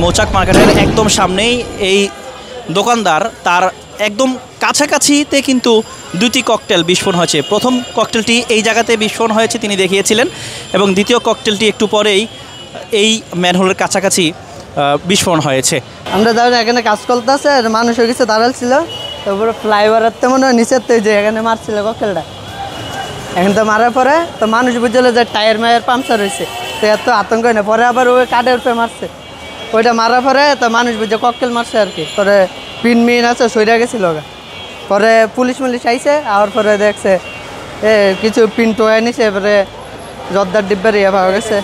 মৌচাক মার্কেটের একদম সামনেই এই দোকানদার তার একদম কাছাকাছিতে কিন্তু দুটি ককটেল বিস্ফোরণ হয়েছে। প্রথম ককটেলটি এই জায়গাতে বিস্ফোরণ হয়েছে তিনি দেখিয়েছিলেন, এবং দ্বিতীয় ককটেলটি একটু পরেই এই ম্যানহোলের কাছাকাছি বিস্ফোরণ হয়েছে। আমরা ধরেন এখানে কাজ করতেছে, মানুষের কিছু দাঁড়াল ছিল, তারপরে ফ্লাইওভারের তো মনে হয় নিচের তো যে এখানে মারছিল ককটেলটা। এখন তো মারার পরে তো মানুষ বুঝলো যে টায়ার মায়ের পাংচার হয়েছে, তো এত আতঙ্ক হয় না। পরে আবার ওই কাঠের উপরে মারছে, ওইটা মারার পরে তো মানুষ বুঝে ককটেল মারছে আর কি। পরে পিন মিন আছে সইরা গেছিল, পরে পুলিশ আইছে, আর পরে দেখছে কিছু পিন টোয়া নিছে, এবারে জর্দার ডিব্বার ইয়ে পাওয়া গেছে।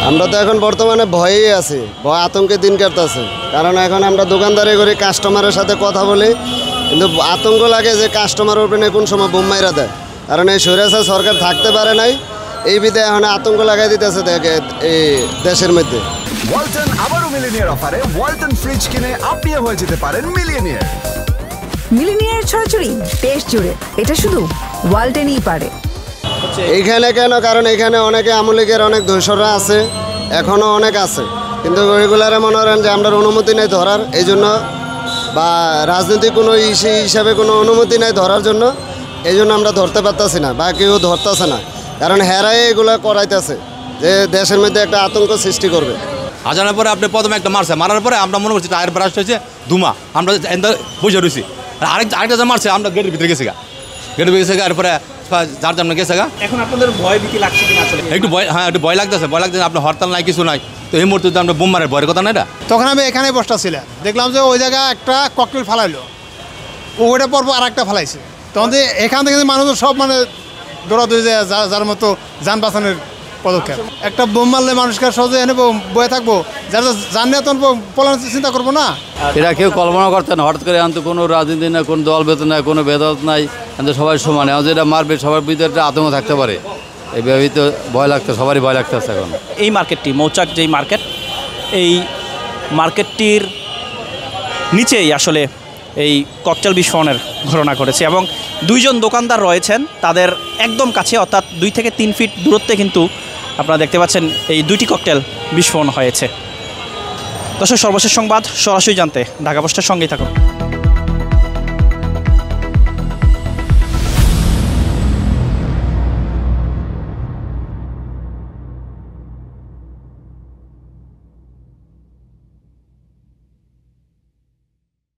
আমরা তো এখন বর্তমানে ভয়েই আছি, ভয় আতঙ্কে দিন কাটতেছে। কারণ এখন আমরা দোকানদারি করি, কাস্টমারের সাথে কথা বলি, কিন্তু আতঙ্ক লাগে যে কাস্টমারের উপরে কোন সময় বোম মাইরা দেয়। কারণ এই স্বৈরাচার সরকার থাকতে পারে নাই, এই বিধে এখন আতঙ্ক লাগাই দিতেছে এই দেশের মধ্যে। ওয়ালটন আবারও মিলিনিয়ার অফারে ওয়ালটন ফ্রিজ কিনে আপনিও হয়ে যেতে পারেন মিলিয়নিয়ার। মিলিনিয়ার ছড়াছড়ি দেশ জুড়ে, এটা শুধু ওয়ালটনই পারে। এইখানে কেন? কারণ এখানে অনেকে আমলিগের অনেক দোসররা আছে, এখনও অনেক আছে, কিন্তু ওইগুলারে মনে করেন যে আমরা অনুমতি নেই ধরার, এই জন্য, বা রাজনৈতিক কোনো হিসাবে কোনো অনুমতি নেই ধরার জন্য, এই জন্য আমরা ধরতে পারতেছি না, বা কেউ ধরতেছে না। কারণ হেরাই এগুলো করাইতেছে যে দেশের মধ্যে একটা আতঙ্ক সৃষ্টি করবে। আজানোর পরে আপনি প্রথমে একটা মারছে, মারার পরে আমরা মনে করছি টায়ার ব্রাস্ট হয়েছে, ধুমা, আমরা বসে রয়েছি। আরেকটা মারছে, আমরা গেটের ভিতরে গেছি গেটের ভিতরে গেছে, এরপরে যার জন্য গেছে এখন আপনাদের ভয় ভীতি লাগছে কিনা? আসলে একটু ভয়, হ্যাঁ একটু ভয় লাগতেছে। আপনার হরতাল নাই, কিছু নাই, তো এই মুহূর্তে আমরা বোম মারের ভয়ের কথা না এটা। তখন আমি এখানে বসতেছিলাম, দেখলাম যে ওই জায়গায় একটা ককটেল ফালাইলো, ওইটা পর আর একটা ফালাইছে। তখন এখান থেকে মানুষ সব মানে দৌড়াদৌড়ি যায়, যার মতো যান বাঁচানোর পদক্ষেপ। একটা বোম মারলে মানুষকে সহজে এনে বয়ে থাকবো, যারা জানলে তখন পলানোর চিন্তা করবো না। এটা কেউ কল্পনা করতে না, হঠাৎ করে এখন তো কোনো রাজনীতি নাই, কোনো দল বেতন নাই, কোনো ভেদাভেদ নাই, কিন্তু সবাই সমান। এখন যেটা মারবে সবার ভিতরে একটা আতঙ্ক থাকতে পারে, এইভাবে তো ভয় লাগতো, সবারই ভয় লাগতেছে এখন। এই মার্কেটটি মৌচাক যেই মার্কেট, এই মার্কেটটির নিচেই আসলে এই ককটেল বিস্ফোরণের ঘটনা ঘটেছে, এবং দুইজন দোকানদার রয়েছেন তাদের একদম কাছে, অর্থাৎ 2 থেকে 3 ফিট দূরত্বে কিন্তু আপনারা দেখতে পাচ্ছেন এই 2টি ককটেল বিস্ফোরণ হয়েছে। দর্শক, সর্বশেষ সংবাদ সরাসরি জানতে ঢাকা পোস্টের সঙ্গেই থাকুন।